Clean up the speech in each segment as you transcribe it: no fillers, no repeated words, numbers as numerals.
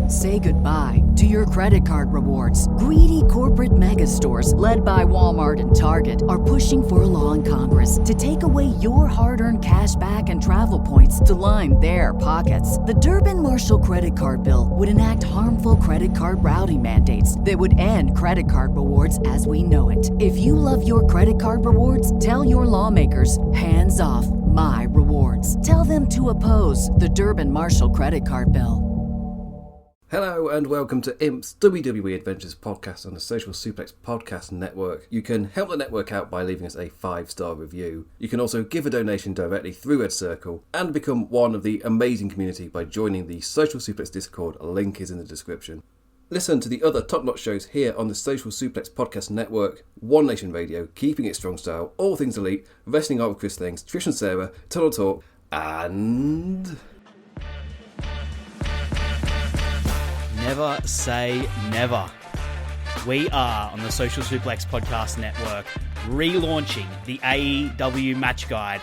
Say goodbye to your credit card rewards. Greedy corporate mega stores, led by Walmart and Target, are pushing for a law in Congress to take away your hard-earned cash back and travel points to line their pockets. The Durbin-Marshall credit card bill would enact harmful credit card routing mandates that would end credit card rewards as we know it. If you love your credit card rewards, tell your lawmakers, hands off my rewards. Tell them to oppose the Durbin-Marshall credit card bill. Hello and welcome to IMP's WWE Adventures podcast on the Social Suplex Podcast Network. You can help the network out by leaving us a 5-star review. You can also give a donation directly through Red Circle and become one of the amazing community by joining the Social Suplex Discord. A link is in the description. Listen to the other top-notch shows here on the Social Suplex Podcast Network, One Nation Radio, Keeping It Strong Style, All Things Elite, Wrestling Art with Chris Things, Trish and Sarah, Tunnel Talk, and... Never say never. We are on the Social Suplex Podcast Network relaunching the AEW Match Guide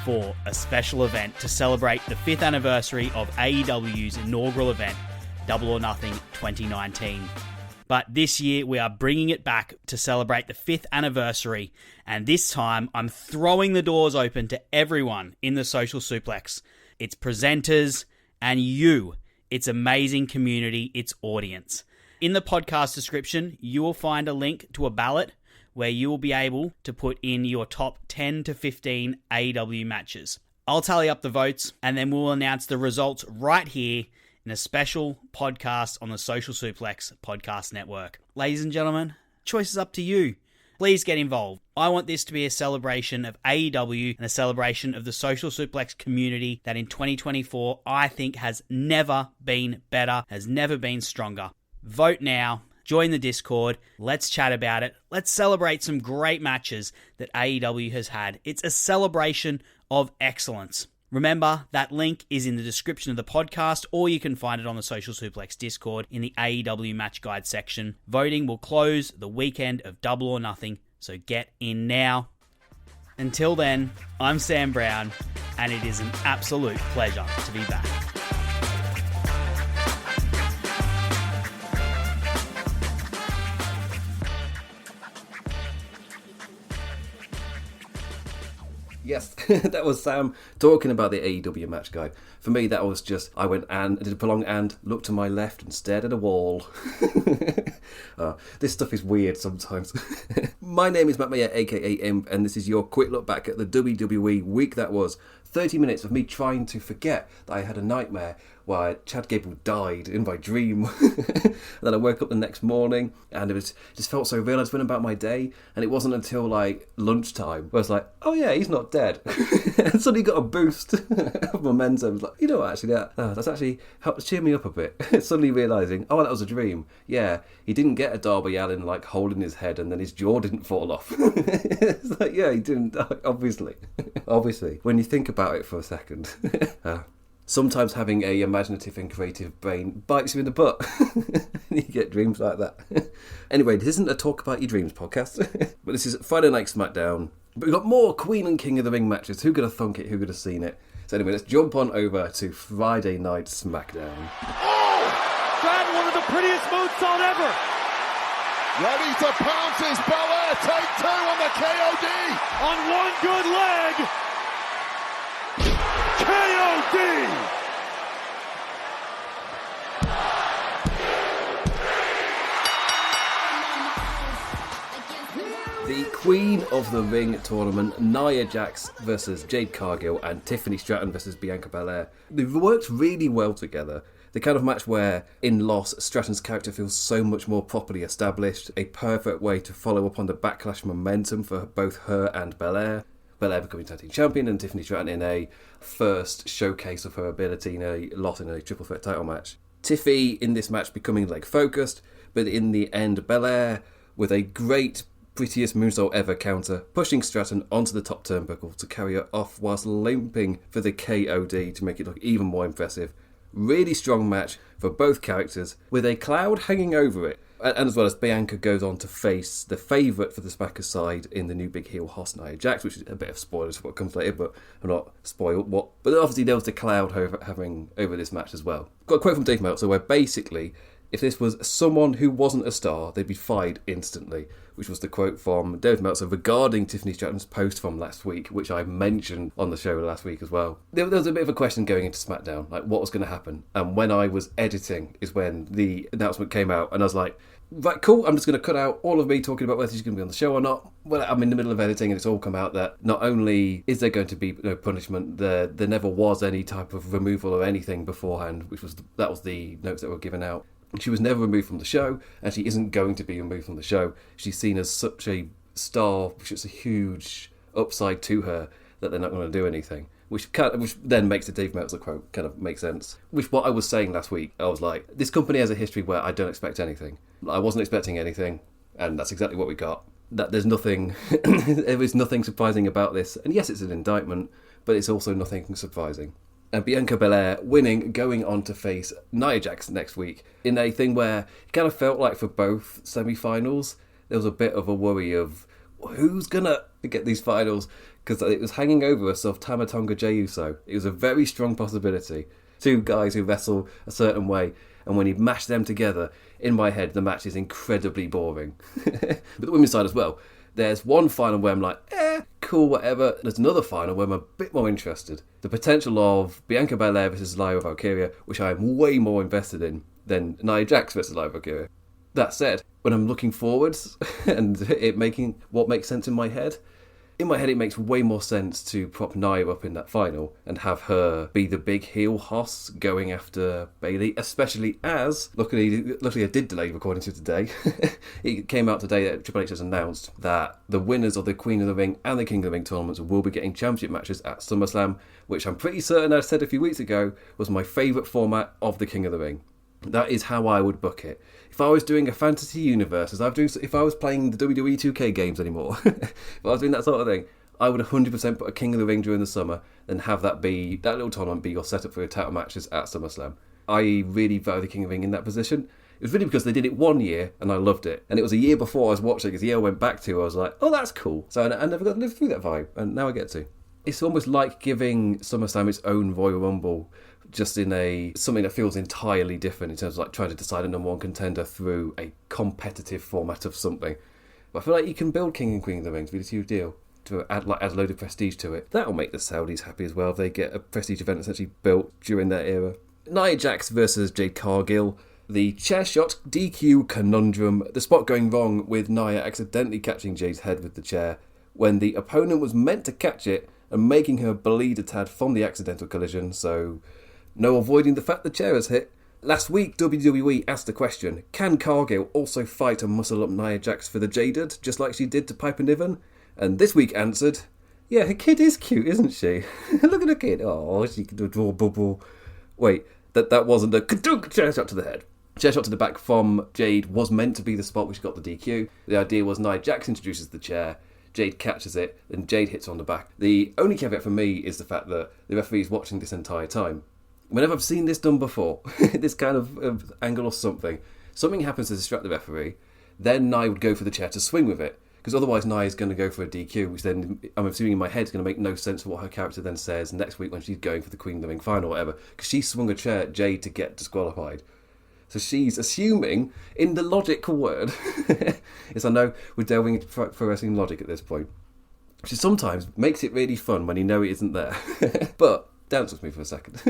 for a special event to celebrate the 5th anniversary of AEW's inaugural event, Double or Nothing 2019. But this year we are bringing it back to celebrate the 5th anniversary, and this time I'm throwing the doors open to everyone in the Social Suplex, its presenters, and you, its amazing community, its audience. In the podcast description, you will find a link to a ballot where you will be able to put in your top 10 to 15 AEW matches. I'll tally up the votes, and then we'll announce the results right here in a special podcast on the Social Suplex Podcast Network. Ladies and gentlemen, choice is up to you. Please get involved. I want this to be a celebration of AEW and a celebration of the Social Suplex community that in 2024 I think has never been better, has never been stronger. Vote now. Join the Discord. Let's chat about it. Let's celebrate some great matches that AEW has had. It's a celebration of excellence. Remember, that link is in the description of the podcast, or you can find it on the Social Suplex Discord in the AEW Match Guide section. Voting will close the weekend of Double or Nothing, so get in now. Until then, I'm Sam Brown, and it is an absolute pleasure to be back. Yes, that was Sam talking about the AEW Match Guide. For me, that was just, I went and did a prolonged and looked to my left and stared at a wall. This stuff is weird sometimes. My name is Matt Maher, aka Imp, and this is your quick look back at the WWE week that was. 30 minutes of me trying to forget that I had a nightmare where Chad Gable died in my dream. And then I woke up the next morning and it just felt so real. I just went about my day, and it wasn't until like lunchtime where I was like, oh yeah, he's not dead. And suddenly got a boost of momentum. I was like, you know what, actually that's actually helped cheer me up a bit. Suddenly realising, oh, that was a dream. Yeah, he didn't get a Darby Allin like hole in his head and then his jaw didn't fall off. It's like, yeah, he didn't die, obviously. Obviously, when you think about it for a second. Sometimes having a imaginative and creative brain bites you in the butt. You get dreams like that. Anyway, this isn't a talk about your dreams podcast, but this is Friday Night Smackdown. But we've got more Queen and King of the Ring matches. Who could have thunk it? Who could have seen it? So anyway, let's jump on over to Friday Night Smackdown. Oh! Tried one of the prettiest moonsault ever. Ready to pounce is Belair. Take two on the KOD. On one good leg. KOD. The Queen of the Ring tournament, Nia Jax versus Jade Cargill and Tiffany Stratton versus Bianca Belair. They've worked really well together. The kind of match where, in loss, Stratton's character feels so much more properly established, a perfect way to follow up on the backlash momentum for both her and Belair. Belair becoming tag team champion and Tiffany Stratton in a first showcase of her ability in a lot in a triple threat title match. Tiffy in this match becoming leg focused, but in the end Belair with a great prettiest moonsault ever counter, pushing Stratton onto the top turnbuckle to carry her off whilst limping for the KOD to make it look even more impressive. Really strong match for both characters, with a cloud hanging over it And as well as Bianca goes on to face the favourite for the Smackers side in the new big heel host Nia Jax, which is a bit of spoilers for what comes later, but I'm not spoiled what. But obviously there was the cloud hovering over this match as well. Got a quote from Dave Meltzer where basically, if this was someone who wasn't a star, they'd be fired instantly, which was the quote from Dave Meltzer regarding Tiffany Stratton's post from last week, which I mentioned on the show last week as well. There was a bit of a question going into SmackDown, like what was going to happen. And when I was editing is when the announcement came out, and I was like, right, cool, I'm just going to cut out all of me talking about whether she's going to be on the show or not. Well, I'm in the middle of editing and it's all come out that not only is there going to be no punishment, there never was any type of removal or anything beforehand, that was the notes that were given out. She was never removed from the show, and she isn't going to be removed from the show. She's seen as such a star, which is a huge upside to her, that they're not going to do anything. Which then makes the Dave Meltzer quote kind of make sense. Which what I was saying last week, I was like, this company has a history where I don't expect anything. I wasn't expecting anything, and that's exactly what we got. That there's nothing, there is nothing surprising about this. And yes, it's an indictment, but it's also nothing surprising. And Bianca Belair winning, going on to face Nia Jax next week in a thing where it kind of felt like for both semi-finals, there was a bit of a worry of who's going to get these finals, because it was hanging over us of Tama Tonga Jey Uso. It was a very strong possibility. Two guys who wrestle a certain way, and when you mash them together, in my head, the match is incredibly boring. But the women's side as well. There's one final where I'm like, cool, whatever. There's another final where I'm a bit more interested. The potential of Bianca Belair versus Lyra Valkyria, which I'm way more invested in than Nia Jax versus Lyra Valkyria. That said, when I'm looking forwards and it making what makes sense in my head it makes way more sense to prop Nia up in that final and have her be the big heel hoss going after Bayley, especially as, luckily I did delay recording to today. It came out today that Triple H has announced that the winners of the Queen of the Ring and the King of the Ring tournaments will be getting championship matches at SummerSlam, which I'm pretty certain I said a few weeks ago was my favourite format of the King of the Ring. That is how I would book it. If I was doing a fantasy universe, if I was playing the WWE 2K games anymore, if I was doing that sort of thing, I would 100% put a King of the Ring during the summer, then have that little tournament be your setup for your title matches at SummerSlam. I really value the King of the Ring in that position. It was really because they did it one year and I loved it. And it was a year before I was watching, as the year I went back to, I was like, oh, that's cool. So I never got to live through that vibe, and now I get to. It's almost like giving SummerSlam its own Royal Rumble, just in something that feels entirely different in terms of like trying to decide a number one contender through a competitive format of something. But I feel like you can build King and Queen of the Ring to be this huge deal, to add a load of prestige to it. That'll make the Saudis happy as well if they get a prestige event essentially built during their era. Nia Jax versus Jade Cargill. The chair shot DQ conundrum. The spot going wrong with Nia accidentally catching Jade's head with the chair when the opponent was meant to catch it and making her bleed a tad from the accidental collision, so no avoiding the fact the chair has hit. Last week, WWE asked the question, can Cargill also fight and muscle up Nia Jax for the Jaded, just like she did to Piper Niven? And this week answered, yeah, her kid is cute, isn't she? Look at her kid. Oh, she can draw a bubble. Wait, that wasn't a chair shot to the head. Chair shot to the back from Jade was meant to be the spot which got the DQ. The idea was Nia Jax introduces the chair, Jade catches it, and Jade hits on the back. The only caveat for me is the fact that the referee is watching this entire time. Whenever I've seen this done before, this kind of angle or something happens to distract the referee, then Nia would go for the chair to swing with it. Because otherwise Nia is going to go for a DQ, which then, I'm assuming in my head, is going to make no sense for what her character then says next week when she's going for the Queen of the Ring final or whatever. Because she swung a chair at Jade to get disqualified. So she's assuming, in the logical word, yes, I know we're delving into pro wrestling logic at this point, which sometimes makes it really fun when you know it isn't there. But dance with me for a second.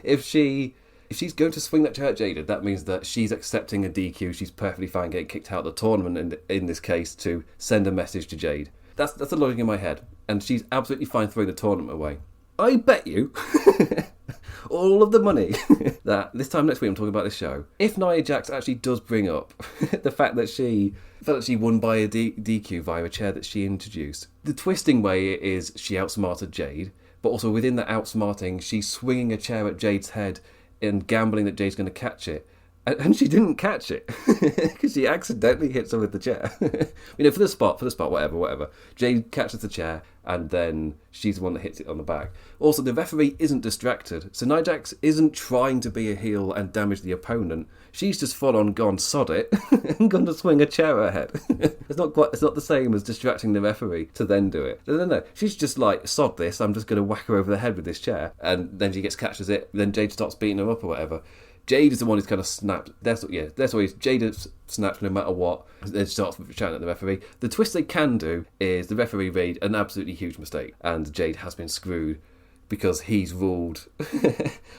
If she's going to swing that chair at Jaded, that means that she's accepting a DQ. She's perfectly fine getting kicked out of the tournament, and in this case, to send a message to Jade. That's the logic in my head, and she's absolutely fine throwing the tournament away. I bet you all of the money that this time next week I'm talking about this show, if Nia Jax actually does bring up the fact that she felt that she won by a DQ via a chair that she introduced, the twisting way is she outsmarted Jade, but also within that outsmarting, she's swinging a chair at Jade's head and gambling that Jade's going to catch it. And she didn't catch it because she accidentally hits her with the chair. For the spot, whatever. Jade catches the chair and then she's the one that hits it on the back. Also, the referee isn't distracted, so Nia Jax isn't trying to be a heel and damage the opponent. She's just full on gone sod it and gone to swing a chair at her head. It's not the same as distracting the referee to then do it. No. She's just like, sod this, I'm just going to whack her over the head with this chair. And then she catches it, then Jade stops beating her up or whatever. Jade is the one who's kind of snapped. That's always Jade has snapped no matter what. Then she starts shouting at the referee. The twist they can do is the referee made an absolutely huge mistake, and Jade has been screwed because he's ruled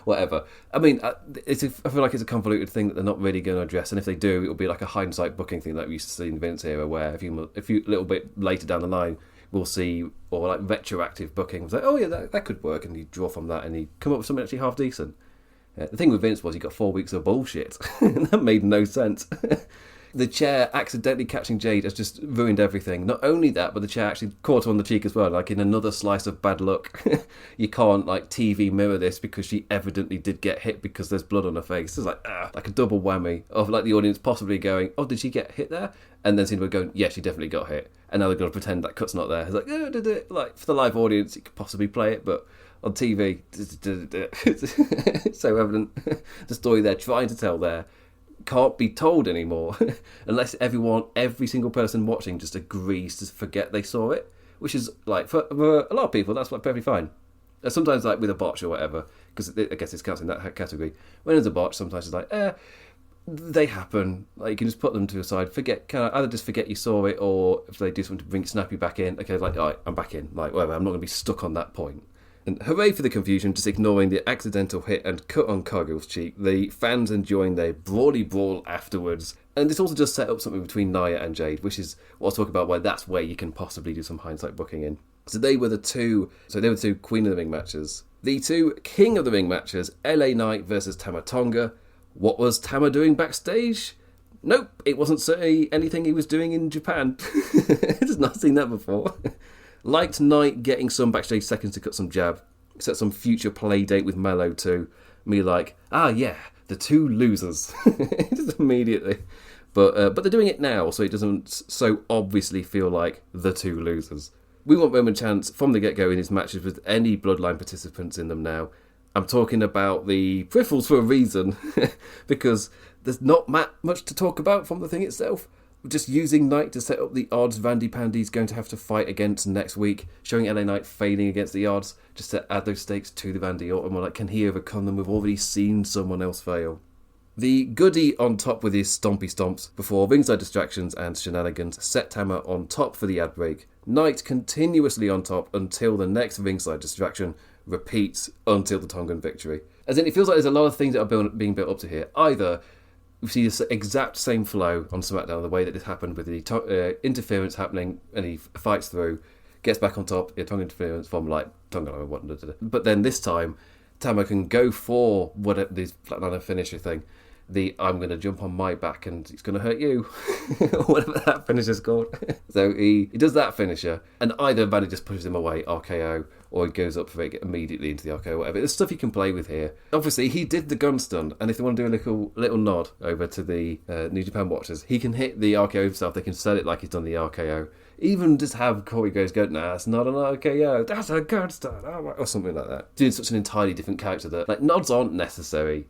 whatever. I mean, I feel like it's a convoluted thing that they're not really going to address, and if they do, it'll be like a hindsight booking thing that we used to see in the Vince era, where a few little bit later down the line, we'll see, or like retroactive bookings, like, oh yeah, that could work, and you draw from that, and you come up with something actually half decent. The thing with Vince was he got 4 weeks of bullshit. That made no sense. The chair accidentally catching Jade has just ruined everything. Not only that, but the chair actually caught her on the cheek as well, like in another slice of bad luck. You can't like TV mirror this because she evidently did get hit because there's blood on her face. It's like a double whammy of like the audience possibly going, oh, did she get hit there? And then seeing going, yeah, she definitely got hit. And now they're going to pretend that cut's not there. It's like, did it? Like for the live audience, you could possibly play it, but on TV, it's so evident. The story they're trying to tell there can't be told anymore unless every single person watching just agrees to forget they saw it, which is like for a lot of people that's like perfectly fine. Sometimes like with a botch or whatever, because I guess it's counts in that category. When there's a botch, sometimes it's like they happen. Like you can just put them to the side. Either just forget you saw it, or if they do something to snap you back in. Okay, like all right, I'm back in. Like whatever, I'm not going to be stuck on that point. And hooray for the confusion, just ignoring the accidental hit and cut on Cargill's cheek, the fans enjoying their brawly brawl afterwards. And this also just set up something between Nia and Jade, which is what I'll talk about, why that's where you can possibly do some hindsight booking in. So they were the two Queen of the Ring matches. The two King of the Ring matches, LA Knight versus Tama Tonga. What was Tama doing backstage? Nope, it wasn't certainly anything he was doing in Japan. I've not seen that before. Liked Knight getting some backstage seconds to cut some jab. Set some future play date with Mello too. Me like, yeah, the two losers. Just immediately. But they're doing it now, so it doesn't so obviously feel like the two losers. We want Roman chants from the get-go in his matches with any Bloodline participants in them now. I'm talking about the peripherals for a reason, because there's not much to talk about from the thing itself. Just using Knight to set up the odds Vandy Pandy's going to have to fight against next week, showing LA Knight failing against the odds, just to add those stakes to the Vandy Orton. Like, can he overcome them? We've already seen someone else fail. The goodie on top with his stompy stomps before ringside distractions and shenanigans set Tama on top for the ad break. Knight continuously on top until the next ringside distraction repeats until the Tongan victory. As in, it feels like there's a lot of things that are being built up to here. Either we see this exact same flow on Smackdown, the way that this happened with the interference happening, and he fights through, gets back on top, Tongan interference from like Tongan, but then this time Tama can go for whatever this flatliner finisher thing. I'm going to jump on my back and it's going to hurt you. Whatever that finisher's called. So he does that finisher, and either Vandy just pushes him away, RKO, or he goes up for it immediately into the RKO, whatever. There's stuff you can play with here. Obviously, he did the gun stun, and if they want to do a little nod over to the New Japan watchers, he can hit the RKO himself. They can sell it like he's done the RKO. Even just have Corey go, nah, it's not an RKO, that's a gun stun, or something like that. Doing such an entirely different character that, like, nods aren't necessary,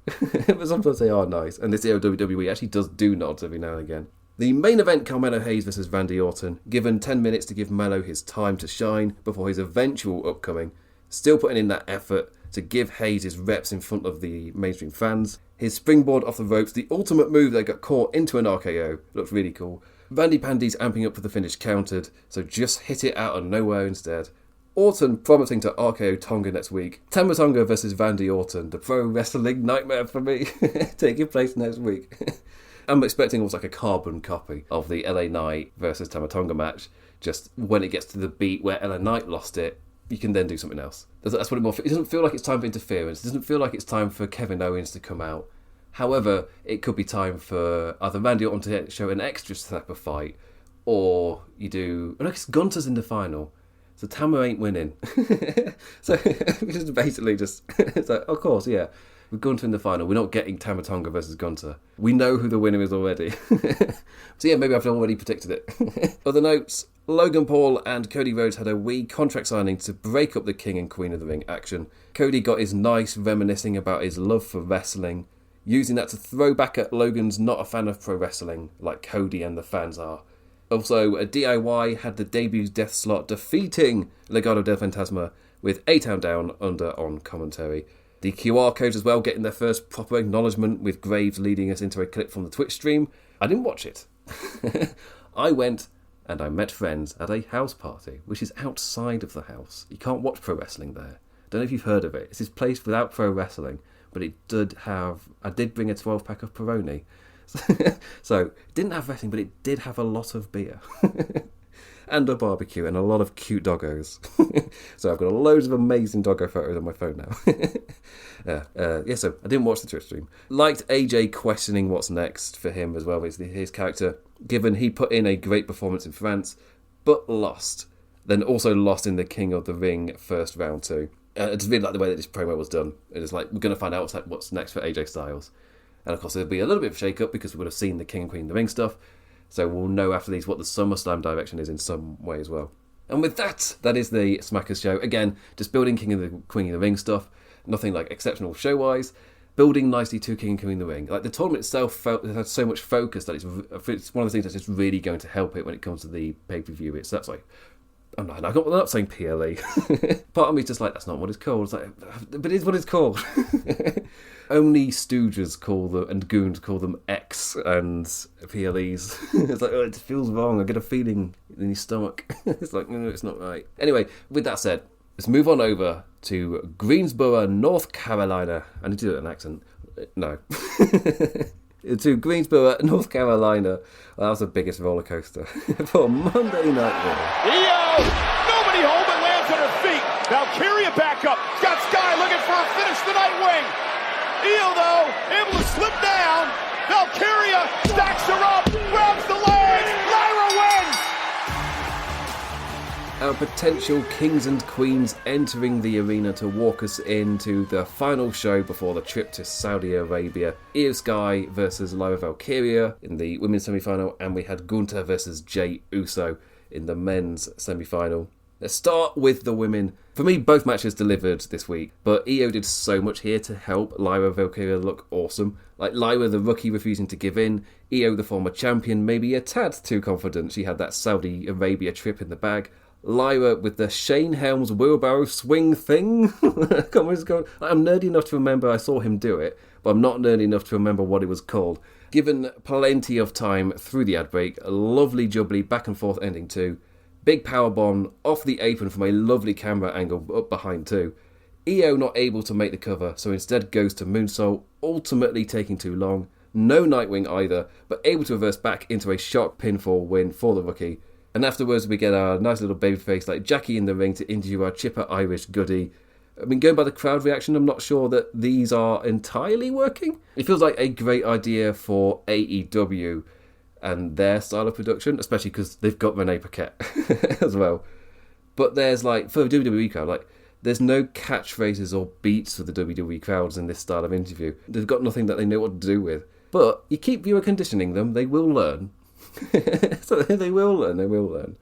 but sometimes they are nice. And this era of WWE actually does do nods every now and again. The main event, Carmelo Hayes versus Randy Orton, given 10 minutes to give Mello his time to shine before his eventual upcoming. Still putting in that effort to give Hayes his reps in front of the mainstream fans. His springboard off the ropes, the ultimate move that got caught into an RKO, looked really cool. Vandy Pandy's amping up for the finish countered, so just hit it out of nowhere instead. Orton promising to RKO Tonga next week. Tama Tonga versus Vandy Orton, the pro wrestling nightmare for me, taking place next week. I'm expecting almost like a carbon copy of the LA Knight versus Tama Tonga match. Just when it gets to the beat where LA Knight lost it, you can then do something else. That's what it doesn't feel like it's time for interference. It doesn't feel like it's time for Kevin Owens to come out. However, it could be time for either Randy Orton to show an extra step of fight, or you do... I guess Gunter's in the final, so Tama ain't winning. So it's basically just... It's like, of course, yeah. with Gunter in the final. We're not getting Tama Tonga versus Gunter. We know who the winner is already. So yeah, maybe I've already predicted it. Other notes, Logan Paul and Cody Rhodes had a wee contract signing to break up the King and Queen of the Ring action. Cody got his nice reminiscing about his love for wrestling, using that to throw back at Logan's not a fan of pro wrestling, like Cody and the fans are. Also, a DIY had the debut death slot defeating Legado del Fantasma with A-Town Down under on commentary. The QR codes as well getting their first proper acknowledgement, with Graves leading us into a clip from the Twitch stream. I didn't watch it. I went and I met friends at a house party, which is outside of the house. You can't watch pro wrestling there. Don't know if you've heard of it. It's this place without pro wrestling, but it did have... I did bring a 12-pack of Peroni. So, it didn't have wrestling, but it did have a lot of beer. And a barbecue and a lot of cute doggos. So I've got loads of amazing doggo photos on my phone now. So I didn't watch the Twitch stream. Liked AJ questioning what's next for him as well, his character, given he put in a great performance in France, but lost. Then also lost in the King of the Ring first round too. I just really like the way that this promo was done. It was like, we're going to find out what's next for AJ Styles. And of course there'll be a little bit of shake-up because we would have seen the King and Queen of the Ring stuff. So we'll know after these what the SummerSlam direction is in some way as well. And with that, that is the Smackers show. Again, just building King of the Queen of the Ring stuff. Nothing like exceptional show-wise. Building nicely to King and Queen of the Ring. Like the tournament itself had so much focus that it's one of the things that's just really going to help it when it comes to the pay-per-view. It's that's like, I'm not saying PLE. Part of me is just like, that's not what it's called. It's like, but it is what it's called. Only Stooges and Goons call them X and PLEs. It's like, it feels wrong. I get a feeling in your stomach. It's like, no, it's not right. Anyway, with that said, let's move on over to Greensboro, North Carolina. I need to do it in an accent. No. To Greensboro, North Carolina. Well, that was the biggest roller coaster for Monday Night Raw. Io! Nobody home, but lands on her feet. Valkyria back up. Got Sky looking for a finish the Nightwing. Io, though, able to slip down. Valkyria stacks her up, grabs the leg. Lyra wins. Our potential kings and queens entering the arena to walk us into the final show before the trip to Saudi Arabia. Io Sky versus Lyra Valkyria in the women's semi-final, and we had Gunther versus Jey Uso in the men's semi-final. Let's start with the women. For me, both matches delivered this week, but Io did so much here to help Lyra Valkyria look awesome. Like Lyra, the rookie, refusing to give in. Io, the former champion, maybe a tad too confident. She had that Saudi Arabia trip in the bag. Lyra with the Shane Helms wheelbarrow swing thing. I'm nerdy enough to remember I saw him do it, but I'm not nerdy enough to remember what it was called. Given plenty of time through the ad break, a lovely jubbly back and forth ending too. Big powerbomb off the apron from a lovely camera angle up behind too. Io not able to make the cover, so instead goes to moonsault, ultimately taking too long. No Nightwing either, but able to reverse back into a shock pinfall win for the rookie. And afterwards we get our nice little babyface like Jackie in the ring to interview our chipper Irish goodie. I mean, going by the crowd reaction, I'm not sure that these are entirely working. It feels like a great idea for AEW and their style of production, especially because they've got Renee Paquette as well. But there's like, for the WWE crowd, like, there's no catchphrases or beats for the WWE crowds in this style of interview. They've got nothing that they know what to do with. But you keep viewer conditioning them, they will learn. So they will learn.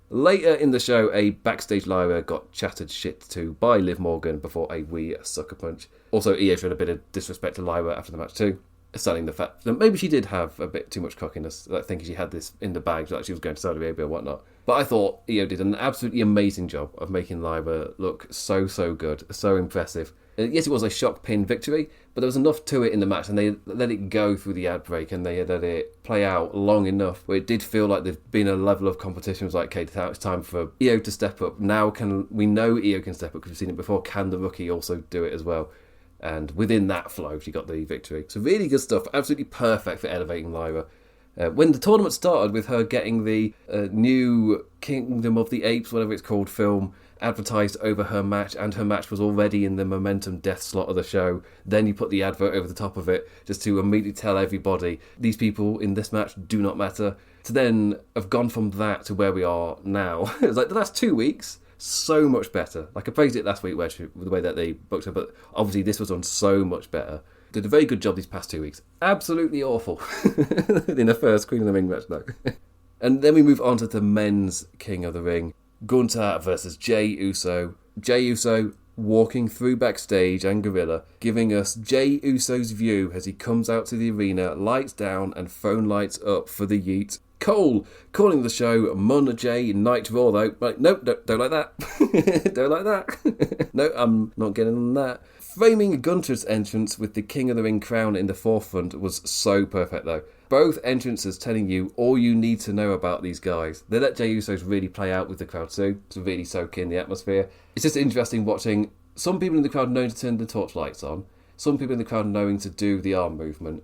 Later in the show, a backstage Lyra got chattered shit to by Liv Morgan before a wee sucker punch. Also, Io showed a bit of disrespect to Lyra after the match too, citing the fact that maybe she did have a bit too much cockiness, like thinking she had this in the bag, like she was going to Saudi Arabia or whatnot. But I thought Io did an absolutely amazing job of making Lyra look so good, so impressive. Yes, it was a shock pin victory, but there was enough to it in the match, and they let it go through the ad break, and they let it play out long enough where it did feel like there's been a level of competition. It was like, okay, it's time for Io to step up. Now we know Io can step up because we've seen it before. Can the rookie also do it as well? And within that flow, she got the victory. So really good stuff. Absolutely perfect for elevating Lyra. When the tournament started with her getting the new Kingdom of the Apes, whatever it's called, film advertised over her match, and her match was already in the Momentum death slot of the show, then you put the advert over the top of it just to immediately tell everybody these people in this match do not matter. To then have gone from that to where we are now. It was like the last 2 weeks, so much better. Like I praised it last week, with the way that they booked her, but obviously this was done so much better. Did a very good job these past 2 weeks. Absolutely awful in the first Queen of the Ring match, though. And then we move on to the men's King of the Ring. Gunther versus Jey Uso. Jey Uso walking through backstage and Gorilla, giving us Jey Uso's view as he comes out to the arena, lights down and phone lights up for the yeet. Cole calling the show Mon Jay Night Raw, though. Like, nope, don't like that. Don't like that. No, I'm not getting on that. Framing Gunther's entrance with the King of the Ring crown in the forefront was so perfect, though. Both entrances telling you all you need to know about these guys. They let Jey Uso's really play out with the crowd too, to really soak in the atmosphere. It's just interesting watching some people in the crowd knowing to turn the torchlights on, some people in the crowd knowing to do the arm movement,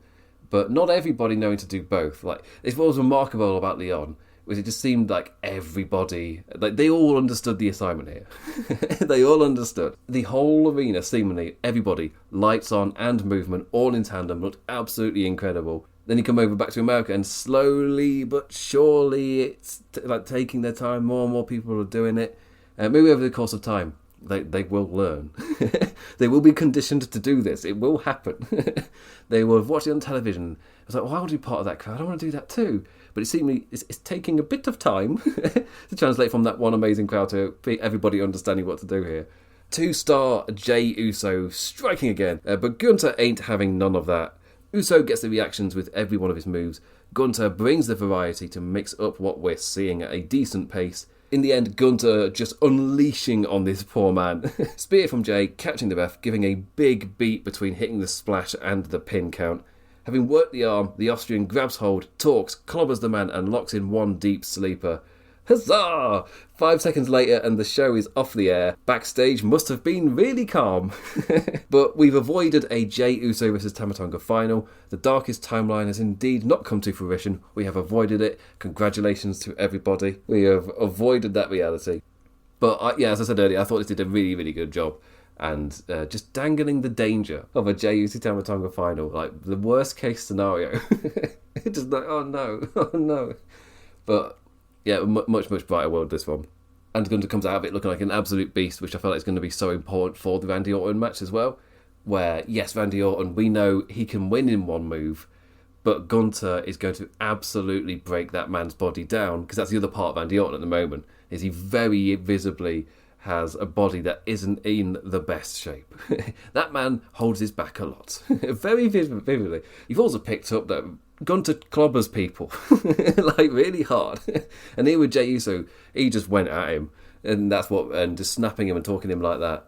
but not everybody knowing to do both. Like, it's what was remarkable about Leon was it just seemed like everybody, like they all understood the assignment here. They all understood. The whole arena, seemingly everybody, lights on and movement, all in tandem, looked absolutely incredible. Then you come over back to America and slowly but surely it's like taking their time. More and more people are doing it. Maybe over the course of time, they will learn. They will be conditioned to do this. It will happen. They will have watched it on television. It's like, well, I want to be part of that crowd. I want to do that too. But it seems it's taking a bit of time to translate from that one amazing crowd to everybody understanding what to do here. 2-star Jey Uso striking again. But Gunther ain't having none of that. Uso gets the reactions with every one of his moves. Gunther brings the variety to mix up what we're seeing at a decent pace. In the end, Gunther just unleashing on this poor man. Spear from Jey, catching the ref, giving a big beat between hitting the splash and the pin count. Having worked the arm, the Austrian grabs hold, talks, clobbers the man and locks in one deep sleeper. Huzzah! 5 seconds later and the show is off the air. Backstage must have been really calm. But we've avoided a Jey Uso vs Tama Tonga final. The darkest timeline has indeed not come to fruition. We have avoided it. Congratulations to everybody. We have avoided that reality. But as I said earlier, I thought this did a really, really good job. And just dangling the danger of a Jey Uso Tama Tonga final. Like the worst case scenario. Just like, oh no. But yeah, much brighter world this one. And Gunther comes out of it looking like an absolute beast, which I felt like is going to be so important for the Randy Orton match as well. Where, yes, Randy Orton, we know he can win in one move, but Gunther is going to absolutely break that man's body down, because that's the other part of Randy Orton at the moment, is he very visibly has a body that isn't in the best shape. That man holds his back a lot. Very vividly. You've also picked up that Gunther clobbers people like really hard. And here with Jey Uso, he just went at him, and just snapping him and talking to him like that.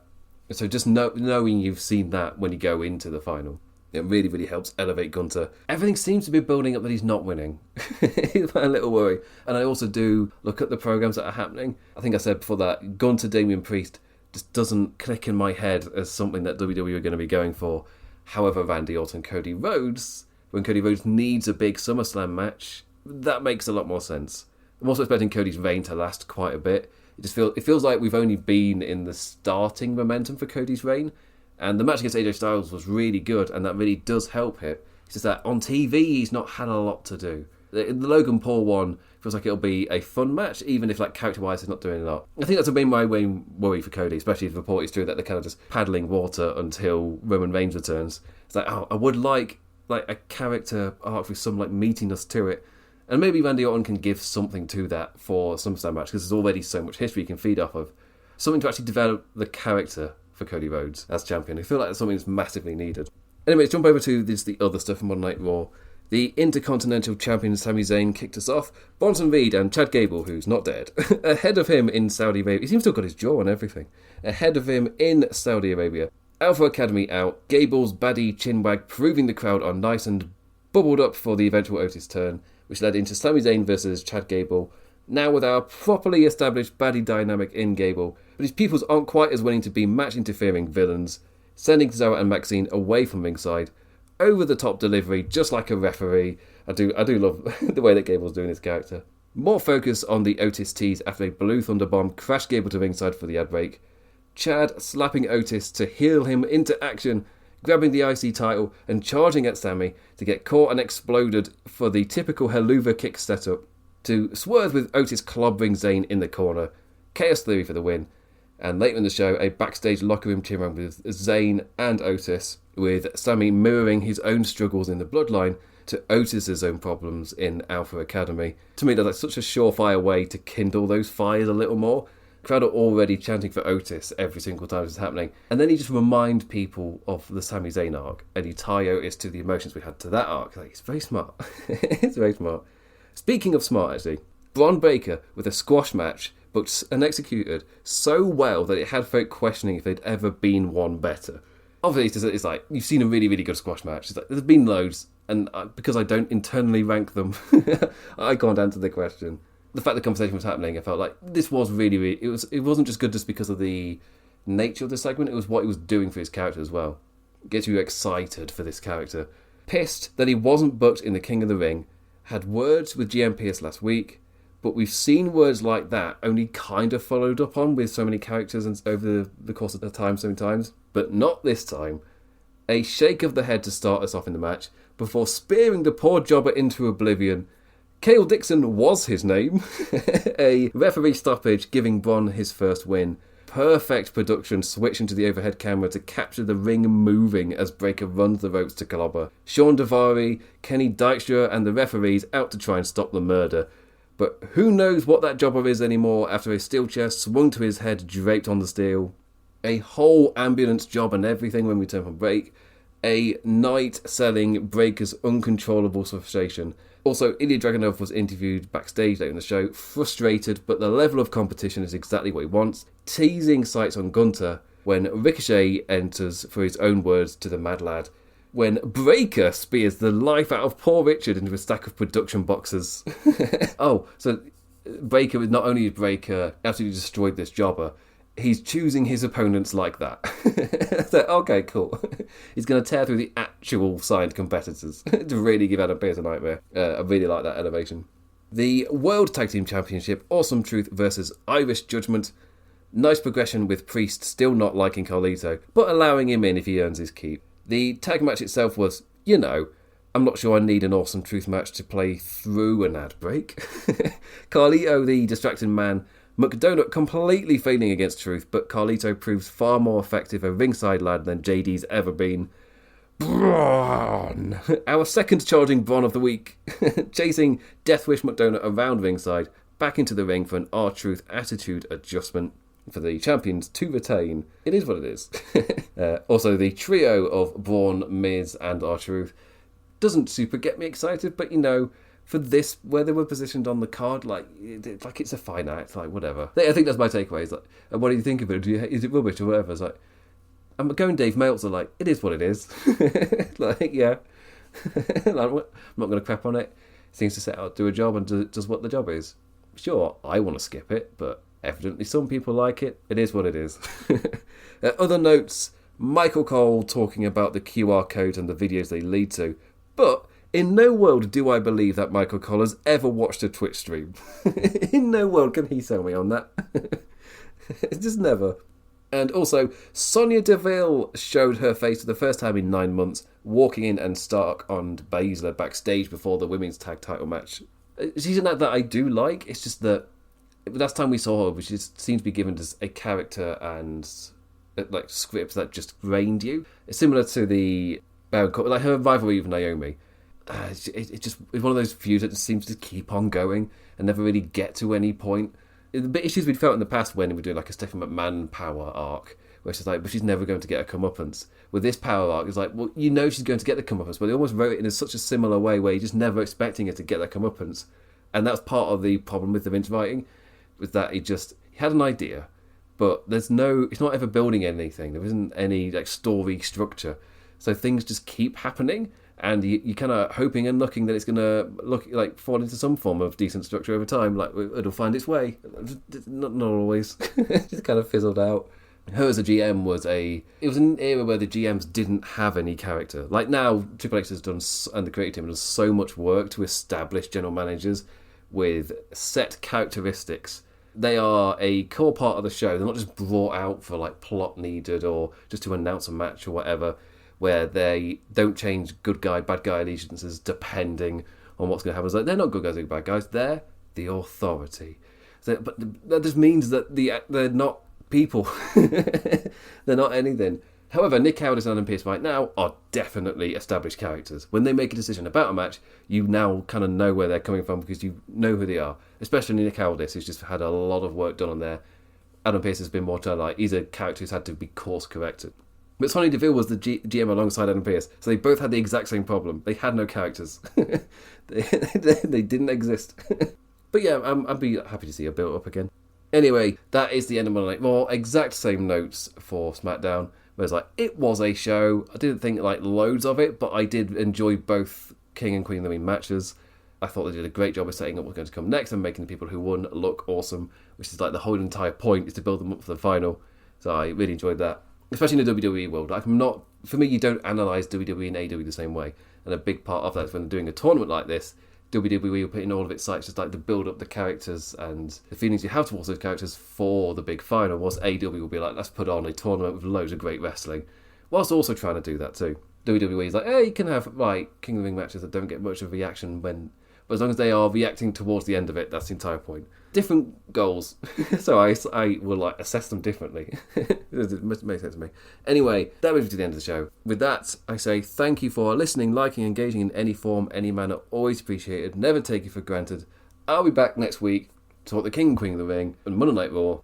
So just knowing you've seen that when you go into the final, it really, really helps elevate Gunther. Everything seems to be building up that he's not winning. It's my little worry. And I also do look at the programs that are happening. I think I said before that Gunther Damian Priest just doesn't click in my head as something that WWE are going to be going for. However, Randy Orton, Cody Rhodes, when Cody Rhodes needs a big SummerSlam match, that makes a lot more sense. I'm also expecting Cody's reign to last quite a bit. It feels like we've only been in the starting momentum for Cody's reign, and the match against AJ Styles was really good, and that really does help it. It's just that on TV he's not had a lot to do. The Logan Paul one feels like it'll be a fun match, even if like character-wise he's not doing a lot. I think that's been my main worry for Cody, especially if the report is true that they're kind of just paddling water until Roman Reigns returns. It's like, I would like a character arc with some like meatiness to it. And maybe Randy Orton can give something to that for SummerSlam match, because there's already so much history you can feed off of. Something to actually develop the character for Cody Rhodes as champion. I feel like that's something that's massively needed. Anyway, let's jump over to the other stuff from Monday Night Raw. The Intercontinental Champion Sami Zayn kicked us off. Bronson Reed and Chad Gable, who's not dead, ahead of him in Saudi Arabia. He seems to have got his jaw and everything. Ahead of him in Saudi Arabia. Alpha Academy out. Gable's baddie chinwag proving the crowd are nice and bubbled up for the eventual Otis turn, which led into Sami Zayn versus Chad Gable. Now with our properly established baddie dynamic in Gable, but his pupils aren't quite as willing to be match-interfering villains, sending Cesaro and Maxine away from ringside. Over-the-top delivery, just like a referee. I do love the way that Gable's doing his character. More focus on the Otis tease after a Blue Thunder Bomb crashed Gable to ringside for the ad break. Chad slapping Otis to heel him into action, grabbing the IC title and charging at Sami to get caught and exploded for the typical Helluva kick setup. To swerve with Otis clobbering Zayn in the corner. Chaos Theory for the win. And later in the show, a backstage locker room team around with Zayn and Otis, with Sammy mirroring his own struggles in the bloodline to Otis's own problems in Alpha Academy. To me, that's such a surefire way to kindle those fires a little more. The crowd are already chanting for Otis every single time this is happening. And then you just remind people of the Sami Zayn arc, and you tie Otis to the emotions we had to that arc. Like, it's very smart. It's very smart. Speaking of smart, actually, Bron Breakker with a squash match booked and executed so well that it had folk questioning if they'd ever been one better. Obviously, it's like, you've seen a really, really good squash match. It's like, there's been loads, and because I don't internally rank them, I can't answer the question. The fact the conversation was happening, I felt like this was really, really... It wasn't just good just because of the nature of the segment, it was what he was doing for his character as well. It gets you excited for this character. Pissed that he wasn't booked in the King of the Ring, had words with GM Pierce last week, but we've seen words like that only kind of followed up on with so many characters and over the course of the time so many times. But not this time. A shake of the head to start us off in the match, before spearing the poor jobber into oblivion. Cale Dixon was his name. A referee stoppage giving Bron his first win. Perfect production switching to the overhead camera to capture the ring moving as Breakker runs the ropes to clobber. Sean Daivari, Kenny Dykstra and the referees out to try and stop the murder. But who knows what that jobber is anymore after a steel chair swung to his head draped on the steel. A whole ambulance job and everything when we turn from break. A night selling Breakker's uncontrollable frustration. Also, Ilya Dragunov was interviewed backstage later in the show, frustrated, but the level of competition is exactly what he wants. Teasing sights on Gunter when Ricochet enters, for his own words, to the Mad Lad. When Breakker spears the life out of poor Richard into a stack of production boxes. Oh, so Breakker, not only is Breakker absolutely destroyed this jobber, he's choosing his opponents like that. So, okay, cool. He's going to tear through the actual signed competitors to really give Adam Pearce a nightmare. I really like that elevation. The World Tag Team Championship, Awesome Truth versus Irish Judgment. Nice progression with Priest still not liking Carlito, but allowing him in if he earns his keep. The tag match itself was, I'm not sure I need an Awesome Truth match to play through an ad break. Carlito, the distracting man, McDonagh completely failing against Truth, but Carlito proves far more effective a ringside lad than JD's ever been. Braun! Our second charging Braun of the week, chasing Deathwish McDonagh around ringside, back into the ring for an R-Truth attitude adjustment for the champions to retain. It is what it is. Also, the trio of Braun, Miz and R-Truth doesn't super get me excited, but for this, where they were positioned on the card, like it's a fine act, like whatever. I think that's my takeaway. Is like, what do you think of it? Is it rubbish or whatever? It's like, I'm going Dave Meltzer, like, it is what it is. Like, yeah. Like, I'm not going to crap on it. It seems to set out, do a job, and does what the job is. Sure, I want to skip it, but evidently some people like it. It is what it is. Other notes, Michael Cole talking about the QR code and the videos they lead to, but in no world do I believe that Michael Cole has ever watched a Twitch stream. In no world can he sell me on that. Just never. And also, Sonya Deville showed her face for the first time in 9 months, walking in and Stark on Baszler backstage before the women's tag title match. She's an act that I do like. It's just that last time we saw her, which just seems to be given as a character and like script that just grained you. It's similar to the Baron Corbin, like her rivalry with Naomi. It's one of those feuds that just seems to keep on going and never really get to any point. The issues we'd felt in the past when we were doing like a Stephanie McMahon power arc, where it's like, but she's never going to get a comeuppance. With this power arc, it's like, well, she's going to get the comeuppance, but they almost wrote it in such a similar way where you're just never expecting her to get that comeuppance. And that's part of the problem with the Vince writing, was that he had an idea, but it's not ever building anything. There isn't any like story structure. So things just keep happening, and you're kind of hoping and looking that it's going to fall into some form of decent structure over time. Like, it'll find its way. Not always. Just kind of fizzled out. Her as a GM it was an era where the GMs didn't have any character. Like now, Triple H has done, and the creative team has so much work to establish general managers with set characteristics. They are a core part of the show. They're not just brought out for like plot needed or just to announce a match or whatever, where they don't change good guy, bad guy allegiances depending on what's going to happen. It's like, they're not good guys or bad guys. They're the authority. But that just means that they're not people. They're not anything. However, Nick Aldis and Adam Pearce right now are definitely established characters. When they make a decision about a match, you now kind of know where they're coming from because you know who they are. Especially Nick Aldis, who's just had a lot of work done on there. Adam Pearce has been more to like, he's a character who's had to be course corrected. But Sonny Deville was the GM alongside Adam Pearce, so they both had the exact same problem. They had no characters. they didn't exist. But yeah, I'd be happy to see a build up again. Anyway, that is the end of Monday Night Raw. Exact same notes for Smackdown. Whereas, like, it was a show. I didn't think, like, loads of it, but I did enjoy both King and Queen of the Ring matches. I thought they did a great job of setting up what's going to come next and making the people who won look awesome, which is, like, the whole entire point is to build them up for the final. So I really enjoyed that. Especially in the WWE world. Like, for me, you don't analyse WWE and AEW the same way. And a big part of that is when they're doing a tournament like this, WWE will put in all of its sights just like to build up the characters and the feelings you have towards those characters for the big final. Whilst AEW will be like, let's put on a tournament with loads of great wrestling. Whilst also trying to do that too. WWE is like, you can have like King of the Ring matches that don't get much of a reaction but as long as they are reacting towards the end of it, that's the entire point. Different goals, so I will like assess them differently. It makes sense to me. Anyway, that brings me to the end of the show. With that, I say thank you for listening, liking, engaging in any form, any manner. Always appreciated. Never take it for granted. I'll be back next week to talk the King and Queen of the Ring and Monday Night Raw.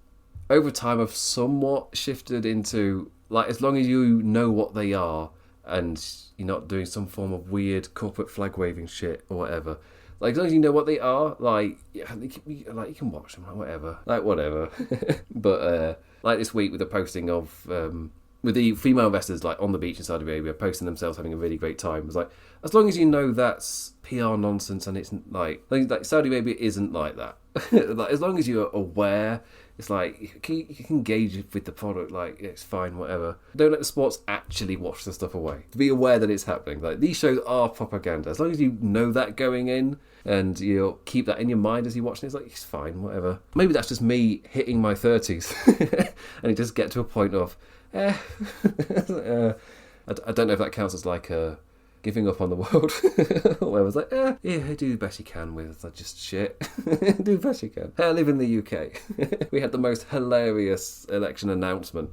Over time, I've somewhat shifted into like as long as you know what they are and you're not doing some form of weird corporate flag waving shit or whatever. Like, as long as you know what they are, like, yeah, you can watch them, whatever. But, like this week with the posting of, with the female wrestlers, like, on the beach in Saudi Arabia, posting themselves having a really great time. It's like, as long as you know that's PR nonsense and it's, like Saudi Arabia isn't like that. Like, as long as you're aware, it's like, you can gauge with the product, like, it's fine, whatever. Don't let the sports actually wash the stuff away. Be aware that it's happening. Like, these shows are propaganda. As long as you know that going in, and you'll keep that in your mind as you watch it, it's like, it's fine, whatever. Maybe that's just me hitting my 30s, and it just get to a point of, I don't know if that counts as like giving up on the world. Where I was like, yeah, do the best you can with just shit. Do the best you can. I live in the UK. We had the most hilarious election announcement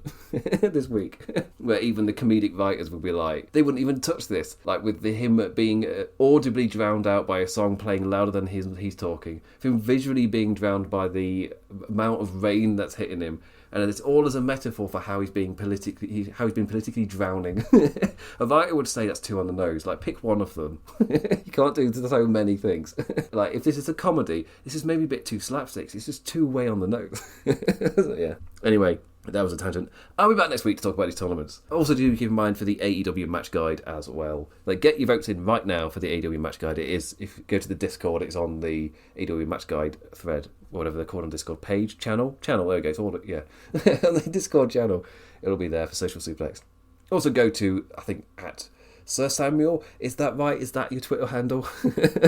this week, where even the comedic writers would be like, they wouldn't even touch this. Like with him being audibly drowned out by a song playing louder than he's talking. Him visually being drowned by the amount of rain that's hitting him. And it's all as a metaphor for how he's been politically drowning. A writer would say that's too on the nose. Like, pick one of them. You can't do so many things. Like, if this is a comedy, this is maybe a bit too slapstick. It's just too way on the nose. So, yeah. Anyway, that was a tangent. I'll be back next week to talk about these tournaments. Also, do keep in mind for the AEW match guide as well. Like, get your votes in right now for the AEW match guide. It is, if you go to the Discord, it's on the AEW match guide thread, or whatever they're called on Discord page, channel, there we go, it's all, yeah. On the Discord channel, it'll be there for Social Suplex. Also go to, I think, at Sir Samuel, is that right? Is that your Twitter handle?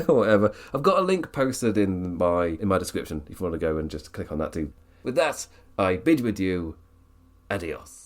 Or whatever. I've got a link posted in my description if you want to go and just click on that too. With that, I bid with you. Adios.